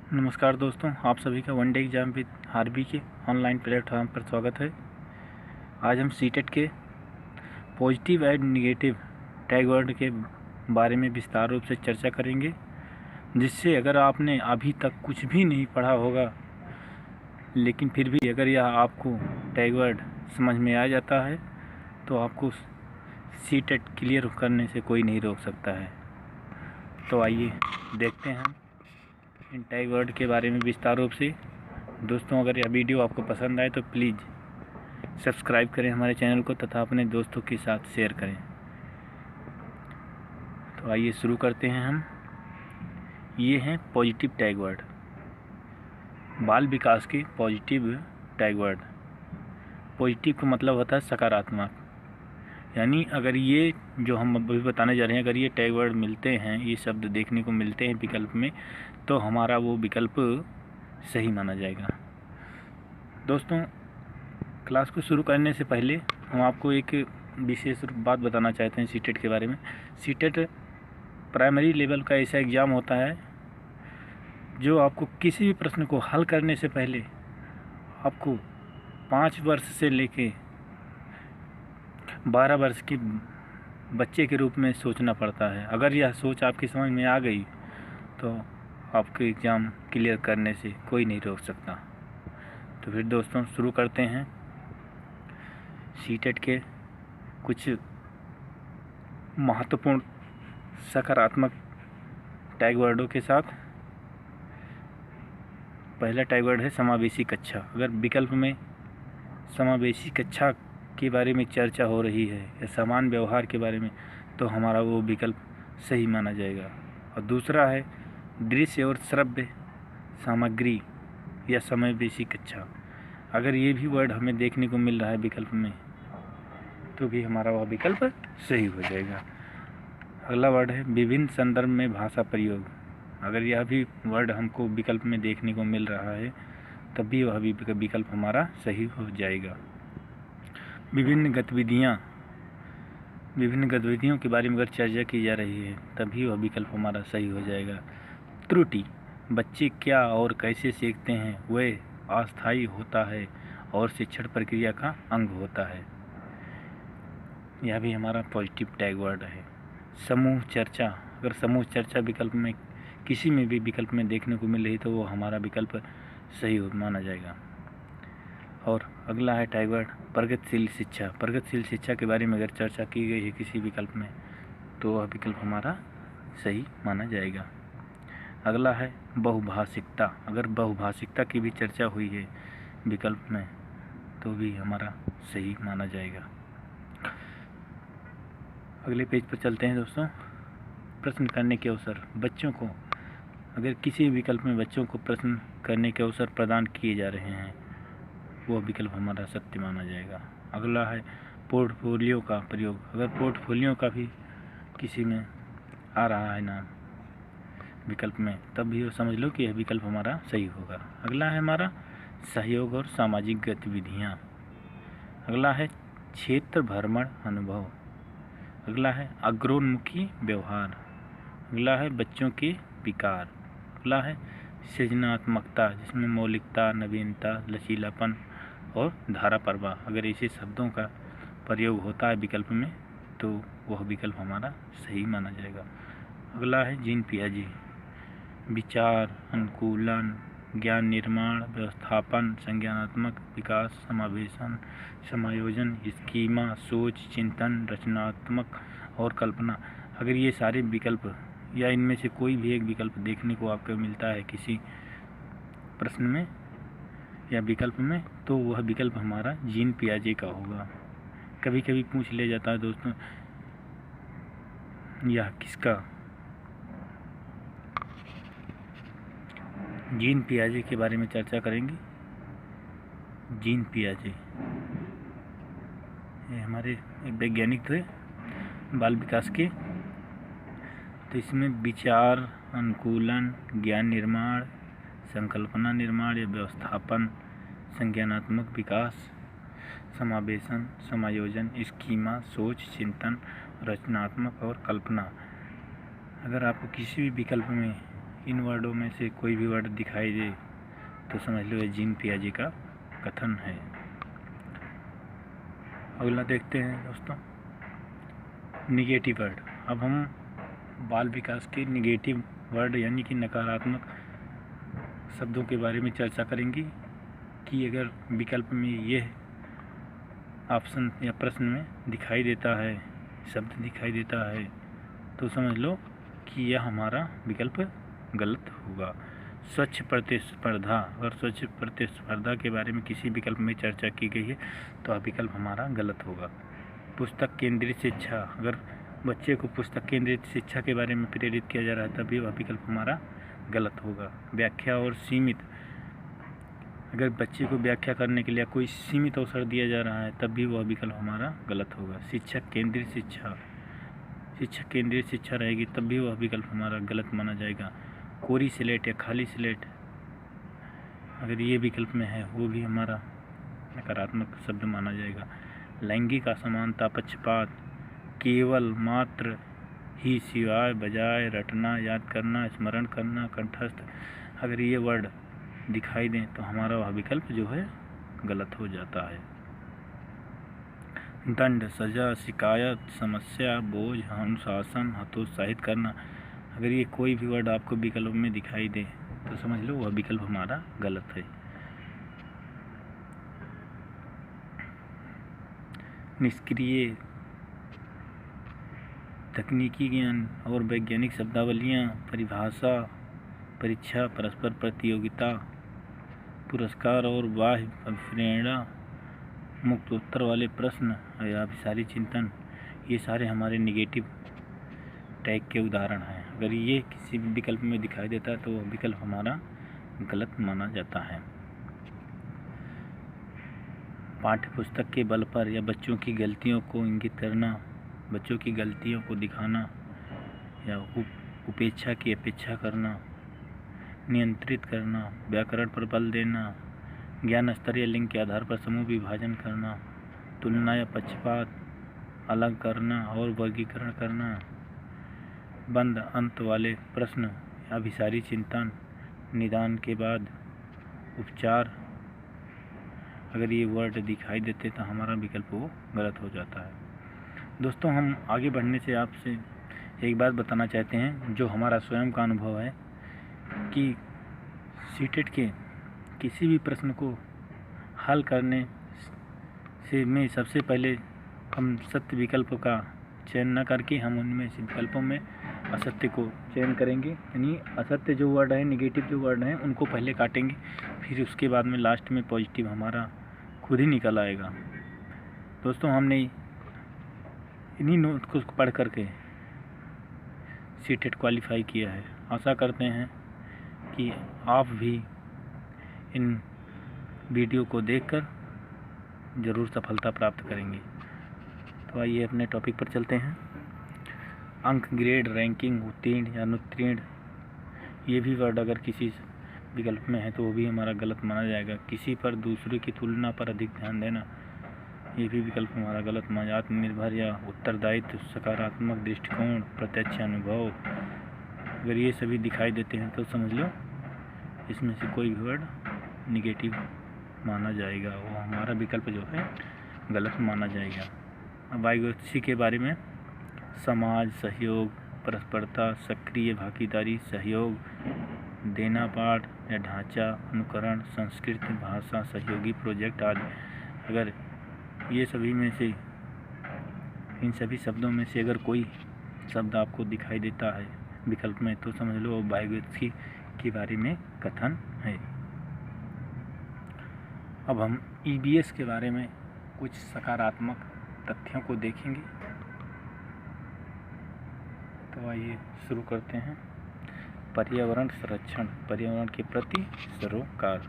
नमस्कार दोस्तों, आप सभी का one day exam with R B के ऑनलाइन प्लेटफॉर्म पर स्वागत है। आज हम सीटेट के positive and negative tag word के बारे में विस्तार रूप से चर्चा करेंगे, जिससे अगर आपने अभी तक कुछ भी नहीं पढ़ा होगा लेकिन फिर भी अगर यह आपको टैग वर्ड समझ में आ जाता है तो आपको सीटेट क्लियर करने से कोई नहीं रोक सकता है। तो आइए देखते हैं हम इन टैग वर्ड के बारे में विस्तार रूप से। दोस्तों, अगर यह वीडियो आपको पसंद आए तो प्लीज़ सब्सक्राइब करें हमारे चैनल को तथा अपने दोस्तों के साथ शेयर करें। तो आइए शुरू करते हैं हम। ये हैं पॉजिटिव टैग वर्ड, बाल विकास के पॉजिटिव टैग वर्ड। पॉजिटिव का मतलब होता है सकारात्मक, यानी अगर ये जो हम अभी बताने जा रहे हैं, अगर ये टैग वर्ड मिलते हैं, ये शब्द देखने को मिलते हैं विकल्प में, तो हमारा वो विकल्प सही माना जाएगा। दोस्तों, क्लास को शुरू करने से पहले हम आपको एक विशेष बात बताना चाहते हैं सीटेट के बारे में। सीटेट प्राइमरी लेवल का ऐसा एग्ज़ाम होता है जो आपको किसी भी प्रश्न को हल करने से पहले आपको 5 वर्ष से लेके 12 वर्ष के बच्चे के रूप में सोचना पड़ता है। अगर यह सोच आपकी समझ में आ गई तो आपके एग्ज़ाम क्लियर करने से कोई नहीं रोक सकता। तो फिर दोस्तों शुरू करते हैं सीटेट के कुछ महत्वपूर्ण सकारात्मक टैग वर्डों के साथ। पहला टैग वर्ड है समावेशी कक्षा। अगर विकल्प में समावेशी कक्षा के बारे में चर्चा हो रही है या समान व्यवहार के बारे में, तो हमारा वो विकल्प सही माना जाएगा। और दूसरा है दृश्य और श्रव्य सामग्री या समावेशी कक्षा। अगर ये भी वर्ड हमें देखने को मिल रहा है विकल्प में, तो भी हमारा वह विकल्प सही हो जाएगा। अगला वर्ड है विभिन्न संदर्भ में भाषा प्रयोग। अगर यह भी वर्ड हमको विकल्प में देखने को मिल रहा है, तब भी वह विकल्प हमारा सही हो जाएगा। विभिन्न गतिविधियों के बारे में अगर चर्चा की जा रही है, तभी वह विकल्प हमारा सही हो जाएगा। त्रुटि, बच्चे क्या और कैसे सीखते हैं वह अस्थायी होता है और शिक्षण प्रक्रिया का अंग होता है। यह भी हमारा पॉजिटिव टैग वर्ड है। समूह चर्चा, अगर समूह चर्चा विकल्प में किसी में भी विकल्प में देखने को मिल रही तो वो हमारा विकल्प सही माना जाएगा। और अगला है टैग वर्ड प्रगतिशील शिक्षा। प्रगतिशील शिक्षा के बारे में अगर चर्चा की गई है किसी विकल्प में, तो वह विकल्प हमारा सही माना जाएगा। अगला है बहुभाषिकता। अगर बहुभाषिकता की भी चर्चा हुई है विकल्प में, तो भी हमारा सही माना जाएगा। अगले पेज पर चलते हैं दोस्तों। प्रश्न करने के अवसर, बच्चों को अगर किसी विकल्प में बच्चों को प्रश्न करने के अवसर प्रदान किए जा रहे हैं, वो विकल्प हमारा सत्य माना जाएगा। अगला है पोर्टफोलियो का प्रयोग। अगर पोर्टफोलियो का भी किसी में आ रहा है नाम विकल्प में, तब भी वो समझ लो कि यह विकल्प हमारा सही होगा। अगला है हमारा सहयोग और सामाजिक गतिविधियाँ। अगला है क्षेत्र भ्रमण अनुभव। अगला है अग्रोन्मुखी व्यवहार। अगला है बच्चों के विकार। अगला है सृजनात्मकता, जिसमें मौलिकता, नवीनता, लचीलापन और धारा प्रवाह। अगर ऐसे शब्दों का प्रयोग होता है विकल्प में, तो वह विकल्प हमारा सही माना जाएगा। अगला है जीन पियाजे, विचार, अनुकूलन, ज्ञान निर्माण, व्यवस्थापन, संज्ञानात्मक विकास, समावेशन, समायोजन, स्कीमा, सोच, चिंतन, रचनात्मक और कल्पना। अगर ये सारे विकल्प या इनमें से कोई भी एक विकल्प देखने को आपको मिलता है किसी प्रश्न में या विकल्प में, तो वह विकल्प हमारा जीन पियाजे का होगा। कभी कभी पूछ ले जाता है दोस्तों, यह किसका? जीन पियाजे के बारे में चर्चा करेंगे। जीन पियाजे ये हमारे एक वैज्ञानिक थे बाल विकास के। तो इसमें विचार, अनुकूलन, ज्ञान निर्माण, संकल्पना निर्माण या व्यवस्थापन, संज्ञानात्मक विकास, समावेशन, समायोजन, स्कीमा, सोच, चिंतन, रचनात्मक और कल्पना। अगर आपको किसी भी विकल्प में इन वर्डों में से कोई भी वर्ड दिखाई दे तो समझ लो ये जीन पियाजे का कथन है। अगला देखते हैं दोस्तों, निगेटिव वर्ड। अब हम बाल विकास के निगेटिव वर्ड यानी कि नकारात्मक शब्दों के बारे में चर्चा करेंगे कि अगर विकल्प में ये ऑप्शन या प्रश्न में दिखाई देता है, शब्द दिखाई देता है, तो समझ लो कि यह हमारा विकल्प गलत होगा। स्वच्छ प्रतिस्पर्धा, अगर स्वच्छ प्रतिस्पर्धा के बारे में किसी विकल्प में चर्चा की गई है तो वह विकल्प हमारा गलत होगा। पुस्तक केंद्रित शिक्षा, अगर बच्चे को पुस्तक केंद्रित शिक्षा के बारे में प्रेरित किया जा रहा है तभी वह विकल्प हमारा गलत होगा। व्याख्या और सीमित, अगर बच्चे को व्याख्या करने के लिए कोई सीमित अवसर दिया जा रहा है तब भी वह विकल्प हमारा गलत होगा। शिक्षक केंद्रित शिक्षा, शिक्षक केंद्रित शिक्षा रहेगी तब भी वह विकल्प हमारा गलत माना जाएगा। कोरी स्लेट या खाली स्लेट, अगर ये विकल्प में है वो भी हमारा नकारात्मक शब्द माना जाएगा। लैंगिक असमानता, पक्षपात, केवल मात्र ही, सिवाय, बजाय, रटना, याद करना, स्मरण करना, कंठस्थ, अगर ये वर्ड दिखाई दें तो हमारा वह विकल्प जो है गलत हो जाता है। दंड, सजा, शिकायत, समस्या, बोझ, अनुशासन, हतोत्साहित करना, अगर ये कोई भी वर्ड आपको विकल्प में दिखाई दे तो समझ लो वह विकल्प हमारा गलत है। निष्क्रिय, तकनीकी ज्ञान और वैज्ञानिक शब्दावलियाँ, परिभाषा, परीक्षा, परस्पर प्रतियोगिता, पुरस्कार और बाह्य प्रेरणा, मुक्त उत्तर वाले प्रश्न या अभिसारी चिंतन, ये सारे हमारे निगेटिव टैग के उदाहरण हैं। अगर ये किसी भी विकल्प में दिखाई देता है तो वह विकल्प हमारा गलत माना जाता है। पाठ्य पुस्तक के बल पर या बच्चों की गलतियों को इंगित करना, बच्चों की गलतियों को दिखाना या उपेक्षा की अपेक्षा करना, नियंत्रित करना, व्याकरण पर बल देना, ज्ञान स्तर या लिंग के आधार पर समूह विभाजन करना, तुलना या पक्षपात, अलग करना और वर्गीकरण करना, बंद अंत वाले प्रश्न या अभिसारी चिंतन, निदान के बाद उपचार, अगर ये वर्ड दिखाई देते तो हमारा विकल्प वो गलत हो जाता है। दोस्तों, हम आगे बढ़ने से आपसे एक बात बताना चाहते हैं जो हमारा स्वयं का अनुभव है कि सीटेट के किसी भी प्रश्न को हल करने से में सबसे पहले हम सत्य विकल्प का चयन न करके हम उनमें से विकल्पों में असत्य को चयन करेंगे, यानी असत्य जो वर्ड है, निगेटिव जो वर्ड हैं उनको पहले काटेंगे, फिर उसके बाद में लास्ट में पॉजिटिव हमारा खुद ही निकल आएगा। दोस्तों, हमने इन्हीं नोट को पढ़ करके सीटेट क्वालिफाई किया है। आशा करते हैं कि आप भी इन वीडियो को देखकर ज़रूर सफलता प्राप्त करेंगे। तो आइए अपने टॉपिक पर चलते हैं। अंक, ग्रेड, रैंकिंग, उत्तीर्ण या अनुत्तीर्ण, ये भी वर्ड अगर किसी विकल्प में है तो वो भी हमारा गलत माना जाएगा। किसी पर दूसरे की तुलना पर अधिक ध्यान देना, ये भी विकल्प हमारा गलत माना जाएगा। आत्मनिर्भर या उत्तरदायित्व, सकारात्मक दृष्टिकोण, प्रत्यक्ष अनुभव, अगर ये सभी दिखाई देते हैं तो समझ लो इसमें से कोई भी वर्ड निगेटिव माना जाएगा, वो हमारा विकल्प जो है गलत माना जाएगा। अब वाइगोत्सी के बारे में, समाज, सहयोग, परस्परता, सक्रिय भागीदारी, सहयोग, देना पाठ या ढांचा, अनुकरण, संस्कृति, भाषा, सहयोगी प्रोजेक्ट आदि, अगर ये सभी में से इन सभी शब्दों में से अगर कोई शब्द आपको दिखाई देता है विकल्प में तो समझ लो वाइगोत्स्की के बारे में कथन है। अब हम ईबीएस के बारे में कुछ सकारात्मक तथ्यों को देखेंगे। तो आइए शुरू करते हैं। पर्यावरण संरक्षण, पर्यावरण के प्रति सरोकार।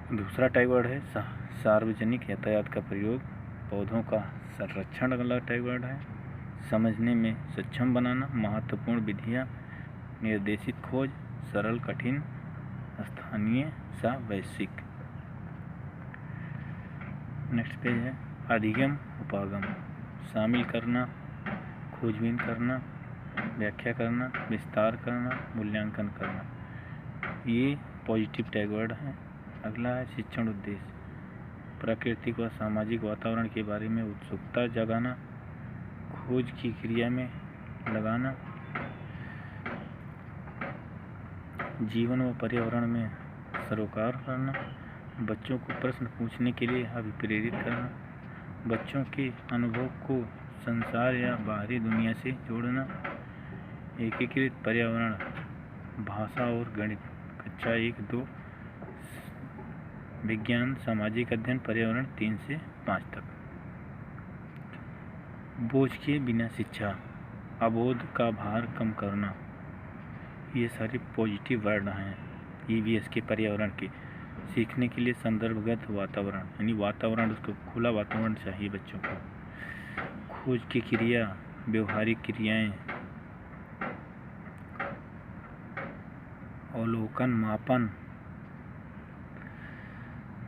दूसरा टैग वर्ड है सार्वजनिक यातायात का प्रयोग, पौधों का संरक्षण अगला टैग वर्ड है। समझने में सक्षम बनाना, महत्वपूर्ण विधियाँ, निर्देशित खोज, सरल कठिन, स्थानीय सा वैश्विक। नेक्स्ट पेज है अधिगम उपागम, शामिल करना, खोजबीन करना, व्याख्या करना, विस्तार करना, मूल्यांकन करना, ये पॉजिटिव टैग वर्ड हैं। अगला है शिक्षण उद्देश्य, प्राकृतिक व सामाजिक वातावरण के बारे में उत्सुकता जगाना, खोज की क्रिया में लगाना, जीवन व पर्यावरण में सरोकार करना, बच्चों को प्रश्न पूछने के लिए अभिप्रेरित करना, बच्चों के अनुभव को संसार या बाहरी दुनिया से जोड़ना, एकीकृत पर्यावरण, भाषा और गणित, कक्षा 1-2, विज्ञान, सामाजिक अध्ययन, पर्यावरण 3 से 5 तक। बोझ के बिना शिक्षा, अबोध का भार कम करना, ये सारे पॉजिटिव वर्ड हैं ईवीएस के पर्यावरण के। सीखने के लिए संदर्भगत वातावरण, यानी वातावरण, उसको खुला वातावरण चाहिए बच्चों को। खोज की क्रिया, व्यवहारिक क्रियाएं, अवलोकन, मापन,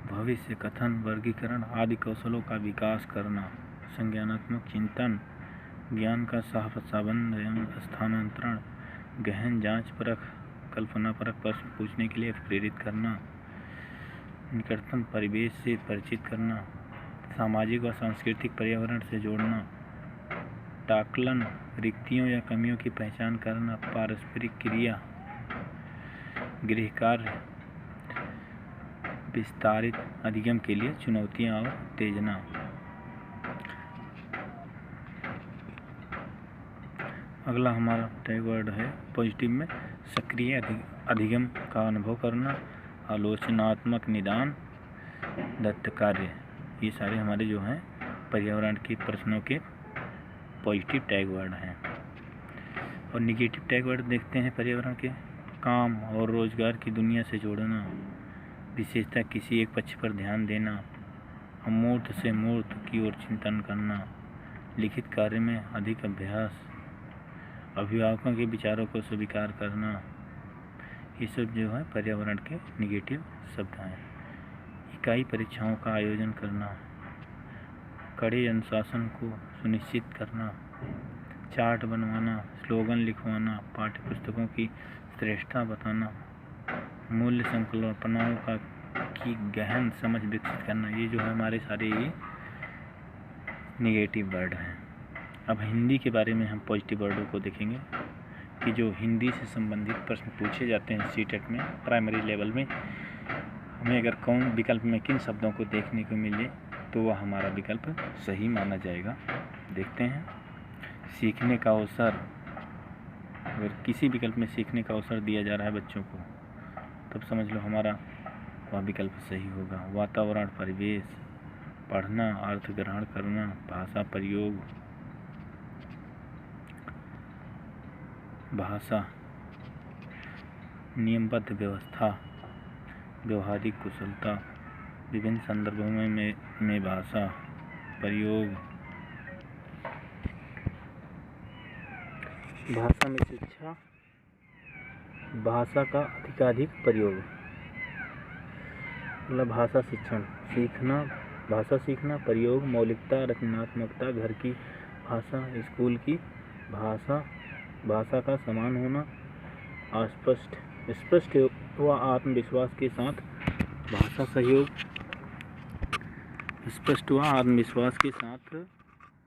भविष्य कथन, वर्गीकरण आदि कौशलों का विकास करना, संज्ञानात्मक चिंतन, ज्ञान का सहसंबंध एवं स्थानांतरण, गहन जांच परख, कल्पना परख प्रश्न पूछने के लिए प्रेरित करना, निकटतम परिवेश से परिचित करना, सामाजिक व सांस्कृतिक पर्यावरण से जोड़ना, टाकलन, रिक्तियों या कमियों की पहचान करना, पारस्परिक क्रिया, गृह कार्य, विस्तारित अधिगम के लिए चुनौतियां और उत्तेजना। अगला हमारा टैग वर्ड है पॉजिटिव में सक्रिय अधिगम का अनुभव करना, आलोचनात्मक निदान, दत्त कार्य, ये सारे हमारे जो हैं पर्यावरण के प्रश्नों के पॉजिटिव टैग वर्ड हैं। और निगेटिव टैग वर्ड देखते हैं पर्यावरण के। काम और रोजगार की दुनिया से जोड़ना, विशेषता किसी एक पक्ष पर ध्यान देना, अमूर्त से मूर्त की ओर चिंतन करना, लिखित कार्य में अधिक अभ्यास, अभिभावकों के विचारों को स्वीकार करना, ये सब जो है पर्यावरण के निगेटिव शब्द हैं। इकाई परीक्षाओं का आयोजन करना, कड़े अनुशासन को सुनिश्चित करना, चार्ट बनवाना, स्लोगन लिखवाना, पाठ्यपुस्तकों की श्रेष्ठता बताना, मूल्य संकल्पनाओं की गहन समझ विकसित करना, ये जो है हमारे सारे ये निगेटिव वर्ड हैं। अब हिंदी के बारे में हम पॉजिटिव वर्डों को देखेंगे कि जो हिंदी से संबंधित प्रश्न पूछे जाते हैं सीटेट में प्राइमरी लेवल में, हमें अगर कौन विकल्प में किन शब्दों को देखने को मिले तो वह हमारा विकल्प सही माना जाएगा। देखते हैं। सीखने का अवसर, अगर किसी विकल्प में सीखने का अवसर दिया जा रहा है बच्चों को तब समझ लो हमारा वह विकल्प सही होगा। वातावरण, परिवेश, पढ़ना, अर्थ ग्रहण करना, भाषा प्रयोग, भाषा, नियमबद्ध व्यवस्था, व्यवहारिक कुशलता, विभिन्न संदर्भों में भाषा प्रयोग, भाषा में शिक्षा, भाषा का अधिकाधिक प्रयोग, मतलब भाषा शिक्षण, सीखना, भाषा सीखना, प्रयोग, मौलिकता, रचनात्मकता, घर की भाषा, स्कूल की भाषा, भाषा का समान होना, स्पष्ट व आत्मविश्वास के साथ भाषा सहयोग, स्पष्ट व आत्मविश्वास के साथ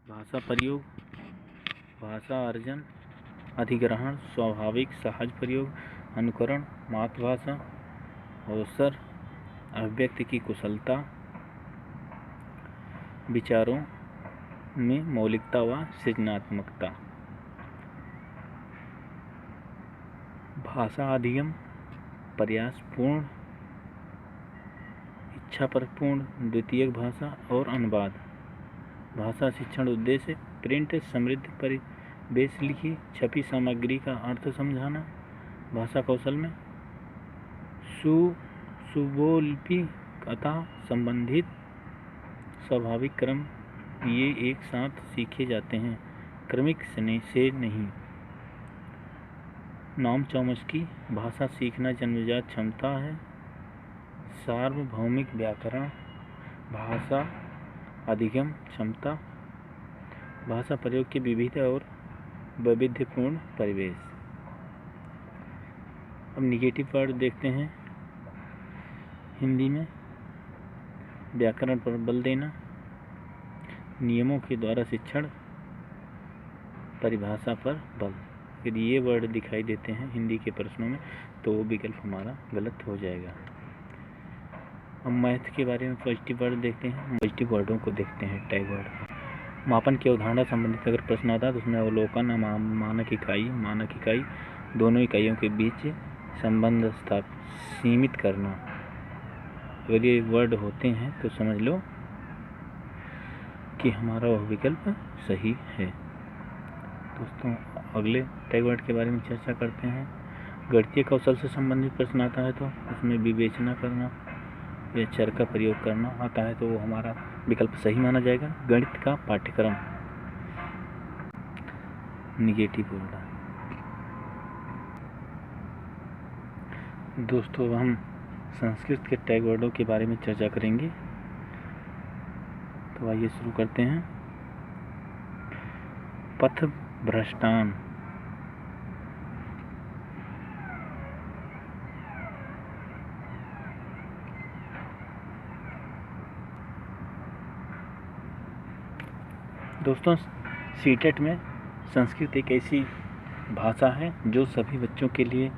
भाषा प्रयोग, भाषा अर्जन, अधिग्रहण, स्वाभाविक सहज प्रयोग, अनुकरण, मातृभाषा, अवसर, अभिव्यक्ति की कुशलता, विचारों में मौलिकता व सृजनात्मकता, भाषा अधिगम, प्रयासपूर्ण, इच्छापरपूर्ण, द्वितीयक भाषा और अनुवाद, भाषा शिक्षण उद्देश्य, प्रिंट, समृद्ध परिवेश लिखी छपी सामग्री का अर्थ समझाना, भाषा कौशल में सुबोल्पिकता संबंधित स्वाभाविक क्रम, ये एक साथ सीखे जाते हैं, क्रमिक से नहीं। नॉम चॉम्स्की, भाषा सीखना जन्मजात क्षमता है, सार्वभौमिक व्याकरण, भाषा अधिगम क्षमता, भाषा प्रयोग के विविध और वैविध्यपूर्ण परिवेश। अब निगेटिव वर्ड देखते हैं। हिंदी में व्याकरण पर बल देना, नियमों के द्वारा शिक्षण, परिभाषा पर बल। यदि ये वर्ड दिखाई देते हैं हिंदी के प्रश्नों में तो वो विकल्प हमारा गलत हो जाएगा। अब मैथ के बारे में पॉजिटिव वर्ड देखते हैं। पॉजिटिव वर्डों को देखते हैं। टैग वर्ड मापन की अवधारणा संबंधित अगर प्रश्न आता है तो उसमें अवलोकन, मानक इकाई दोनों इकाइयों के बीच संबंध सीमित करना, अगर ये वर्ड होते हैं तो समझ लो कि हमारा वह विकल्प सही है। दोस्तों अगले टैग वर्ड के बारे में चर्चा करते हैं। गणितीय कौशल से संबंधित प्रश्न आता है तो उसमें विवेचना करना या चर का प्रयोग करना आता है तो वो हमारा विकल्प सही माना जाएगा। गणित का पाठ्यक्रम निगेटिव वर्ड। दोस्तों अब हम संस्कृत के टैग वर्डों के बारे में चर्चा करेंगे, तो आइए शुरू करते हैं। पथभ्रष्टान, दोस्तों सीटेट में संस्कृत एक ऐसी भाषा है जो सभी बच्चों के लिए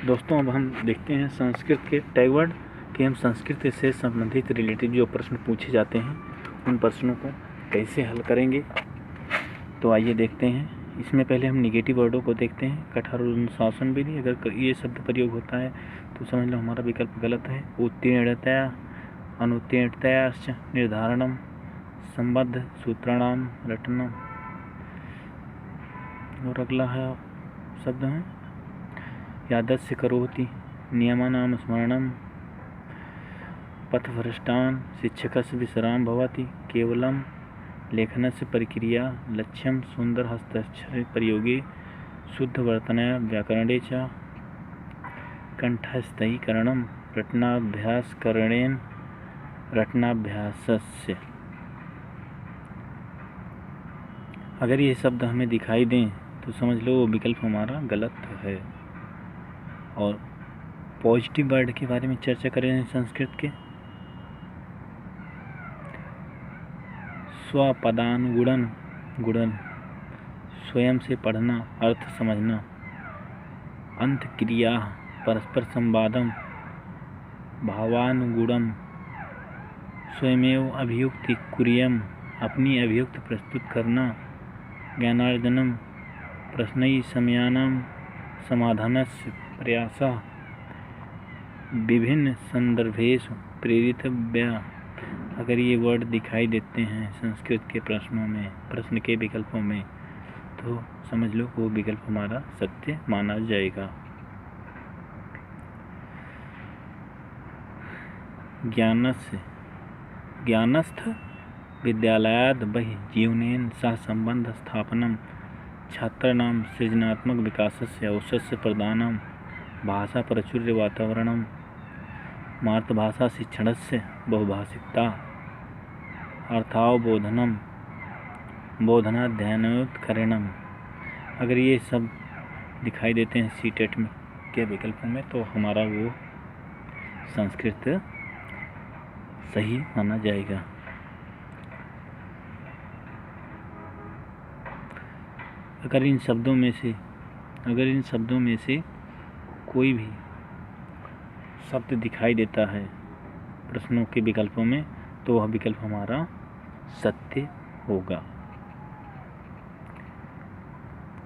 दोस्तों अब हम देखते हैं संस्कृत के टैग वर्ड कि हम संस्कृत से संबंधित रिलेटेड जो प्रश्न पूछे जाते हैं उन प्रश्नों को कैसे हल करेंगे। तो आइए देखते हैं। इसमें पहले हम निगेटिव वर्डों को देखते हैं। कठोर अनुशासन विधि, अगर ये शब्द प्रयोग होता है तो समझ लो हमारा विकल्प गलत है। उत्तीर्णतया, अनुत्तीर्णतयाश्च निर्धारणम, संबद्ध सूत्राणाम रटनम। और अगला है शब्द है यादस्य करोति, नियमानां स्मरणम, पथभ्रष्टान, शिक्षकस्य विश्राम भवति, केवलम लेखनस्य प्रक्रिया, लक्ष्यम सुंदर हस्ताक्षर प्रयोगे, शुद्ध वर्तनया व्याकरणे च, कंठस्थीकरणम, रटनाभ्यासकरणेन रटनाभ्यासस्य। अगर ये शब्द हमें दिखाई दें तो समझ लो वो विकल्प हमारा गलत है। और पॉजिटिव वर्ड के बारे में चर्चा करें संस्कृत के। स्वपदानुगुणन, गुणन, स्वयं से पढ़ना, अर्थ समझना, अंतक्रिया, परस्पर संवादम, भावानुगुणम, स्वयमेव अभियुक्ति कुर्यम, अपनी अभियुक्त प्रस्तुत करना, ज्ञानार्जनम, प्रश्नैः समयानां समाधानस्य प्रयासः, विभिन्न संदर्भेषु प्रेरितव्या। अगर ये वर्ड दिखाई देते हैं संस्कृत के प्रश्नों में, प्रश्न के विकल्पों में, तो समझ लो वो विकल्प हमारा सत्य माना जाएगा। ज्ञानस्थ विद्यालयाद् बहिः जीवनेन सह संबंध स्थापनम, छात्राणां सृजनात्मक विकासस्य अवसरस्य प्रदानम, भाषा प्राचुर्य वातावरणम, मातृभाषा शिक्षणस्य बहुभाषिकता, अर्थावबोधनम, बोधनाध्ययनोत्करणम। अगर ये सब दिखाई देते हैं सीटेट में के विकल्पों में तो हमारा वो संस्कृत सही माना जाएगा। अगर इन शब्दों में से कोई भी शब्द दिखाई देता है प्रश्नों के विकल्पों में तो वह विकल्प हमारा सत्य होगा।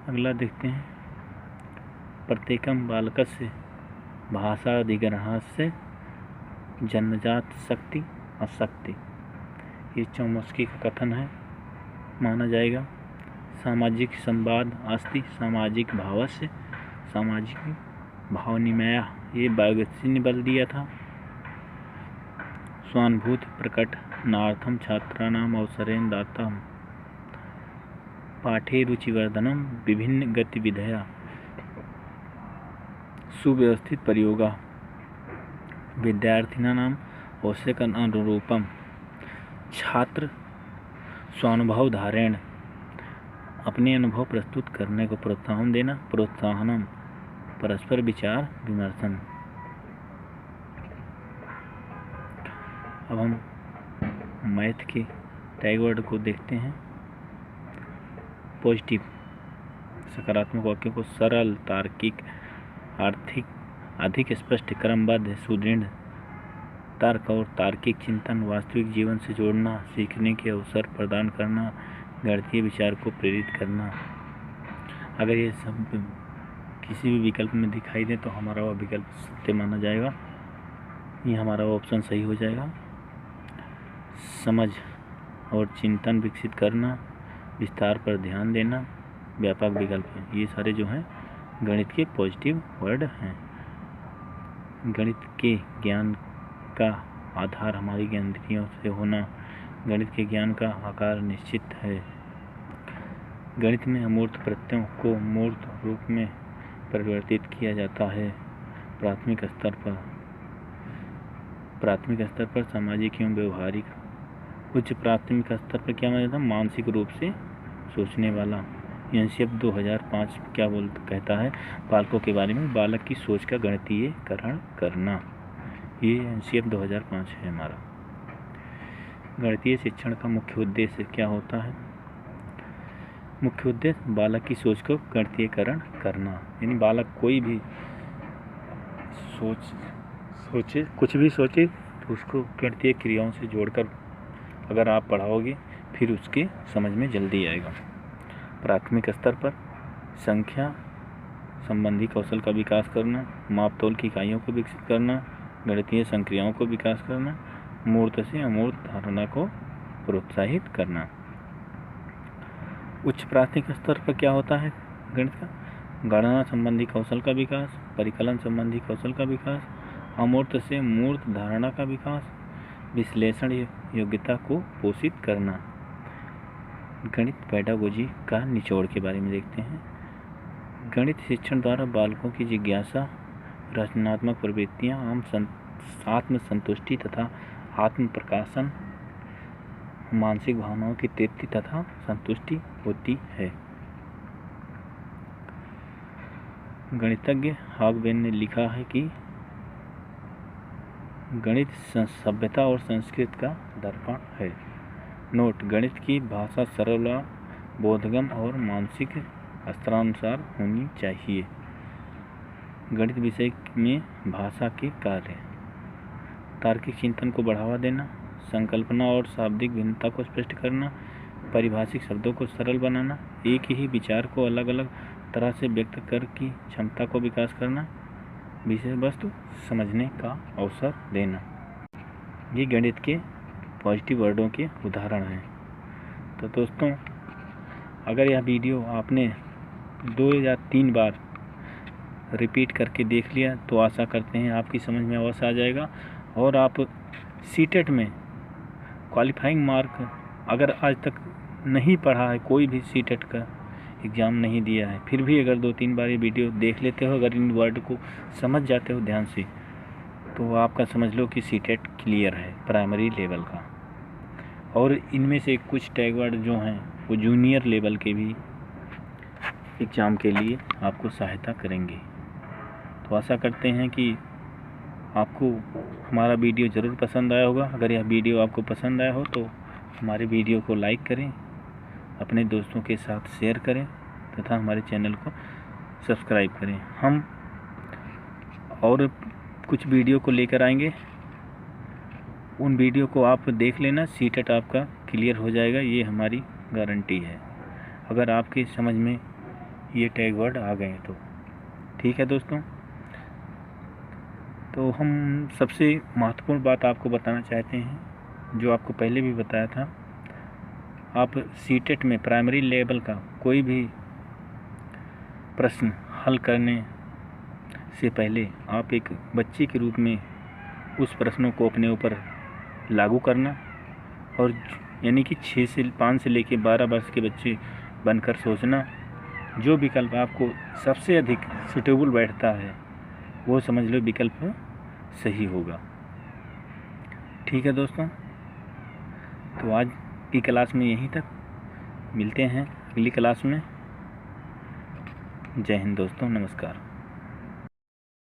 अगला देखते हैं। प्रत्येकम बालकस्य भाषाधिग्रहस्य जन्मजात शक्ति अशक्ति, ये चौमस्की का कथन है, माना जाएगा। सामाजिक संवाद अस्ति सामाजिक भावस्य सामाजिक भावनिमय, ये बायोगैसी ने बल दिया था। स्वानुभूत प्रकटनार्थम छात्राणाम अवसरेण दातम, पाठे रुचिवर्धनम, विभिन्न गतिविधया सुव्यवस्थित प्रयोगा, विद्यार्थिनां आवश्यक अनुरूपम छात्र स्वानुभव धारण अपने अनुभव प्रस्तुत करने को प्रोत्साहन देना, प्रोत्साहनम परस्पर विचार विमर्शन। अब हम मैथ के टैग वर्ड को देखते हैं। पॉजिटिव सकारात्मक वाक्यों को सरल, तार्किक, आर्थिक, अधिक स्पष्ट, क्रमबद्ध, सुदृढ़ तर्क और तार्किक चिंतन, वास्तविक जीवन से जोड़ना, सीखने के अवसर प्रदान करना, गणितीय विचार को प्रेरित करना। अगर ये सब किसी भी विकल्प में दिखाई दे तो हमारा वह विकल्प सत्य माना जाएगा, ये हमारा ऑप्शन सही हो जाएगा। समझ और चिंतन विकसित करना, विस्तार पर ध्यान देना, व्यापक विकल्प है। ये सारे जो हैं गणित के पॉजिटिव वर्ड हैं। गणित के ज्ञान का आधार हमारी ज्ञानेंद्रियों से होना, गणित के ज्ञान का आकार निश्चित है। गणित में अमूर्त प्रत्ययों को मूर्त रूप में परिवर्तित किया जाता है। प्राथमिक स्तर पर सामाजिक एवं व्यवहारिक, उच्च प्राथमिक स्तर पर क्या माना जाता है? मानसिक रूप से सोचने वाला। एनसीएफ 2005 क्या कहता है बालकों के बारे में? बालक की सोच का गणितीयकरण करना। ये एनसीएफ 2005 है हमारा। गणितीय शिक्षण का मुख्य उद्देश्य क्या होता है? मुख्य उद्देश्य बालक की सोच को गणितीयकरण करना, यानी बालक कोई भी सोचे कुछ भी सोचे तो उसको गणितीय क्रियाओं से जोड़कर अगर आप पढ़ाओगे फिर उसके समझ में जल्दी आएगा। प्राथमिक स्तर पर संख्या संबंधी कौशल का विकास करना, मापतोल की इकाइयों को विकसित करना, गणितीय संक्रियाओं को विकास करना, मूर्त से अमूर्त धारणा को प्रोत्साहित करना। उच्च प्राथमिक स्तर पर क्या होता है गणित का? गणना संबंधी कौशल का विकास, परिकलन संबंधी कौशल का विकास, अमूर्त से मूर्त धारणा का विकास, विश्लेषण योग्यता को पोषित करना। गणित पेडागोजी का निचोड़ के बारे में देखते हैं। गणित शिक्षण द्वारा बालकों की जिज्ञासा, रचनात्मक प्रवृत्तियाँ, आत्म संतुष्टि तथा आत्म प्रकाशन, मानसिक भावनाओं की तृप्ति तथा संतुष्टि होती है। गणितज्ञ हॉगबेन ने लिखा है कि गणित सभ्यता और संस्कृति का दर्पण है। नोट: गणित की भाषा सरल, बोधगम्य और मानसिक स्तरानुसार होनी चाहिए। गणित विषय में भाषा के कार्य: तार्किक चिंतन को बढ़ावा देना, संकल्पना और शाब्दिक भिन्नता को स्पष्ट करना, परिभाषिक शब्दों को सरल बनाना, एक ही विचार को अलग अलग तरह से व्यक्त कर की क्षमता को विकास करना, विषय वस्तु समझने का अवसर देना। ये गणित के पॉजिटिव वर्डों के उदाहरण हैं। तो दोस्तों, अगर यह वीडियो आपने 2 या 3 बार रिपीट करके देख लिया तो आशा करते हैं आपकी समझ में अवश्य आ जाएगा और आप सीटेट में क्वालिफाइंग मार्क अगर आज तक नहीं पढ़ा है, कोई भी सीटेट का एग्ज़ाम नहीं दिया है, फिर भी अगर 2-3 बार ये वीडियो देख लेते हो, अगर इन वर्ड को समझ जाते हो ध्यान से, तो आपका समझ लो कि सीटेट क्लियर है प्राइमरी लेवल का। और इनमें से कुछ टैग वर्ड जो हैं वो जूनियर लेवल के भी एग्ज़ाम के लिए आपको सहायता करेंगे। तो आशा करते हैं कि आपको हमारा वीडियो ज़रूर पसंद आया होगा। अगर यह वीडियो आपको पसंद आया हो तो हमारे वीडियो को लाइक करें, अपने दोस्तों के साथ शेयर करें तथा हमारे चैनल को सब्सक्राइब करें। हम और कुछ वीडियो को लेकर आएंगे, उन वीडियो को आप देख लेना, सीटेट आपका क्लियर हो जाएगा, ये हमारी गारंटी है, अगर आपकी समझ में ये टैग वर्ड आ गए तो। ठीक है दोस्तों, तो हम सबसे महत्वपूर्ण बात आपको बताना चाहते हैं, जो आपको पहले भी बताया था। आप सीटेट में प्राइमरी लेवल का कोई भी प्रश्न हल करने से पहले आप एक बच्चे के रूप में उस प्रश्नों को अपने ऊपर लागू करना, और यानी कि 5 से लेकर 12 वर्ष के बच्चे बनकर सोचना, जो विकल्प आपको सबसे अधिक सूटेबल बैठता है वो समझ लो विकल्प सही होगा। ठीक है दोस्तों, तो आज की क्लास में यहीं तक, मिलते हैं अगली क्लास में। जय हिंद दोस्तों, नमस्कार।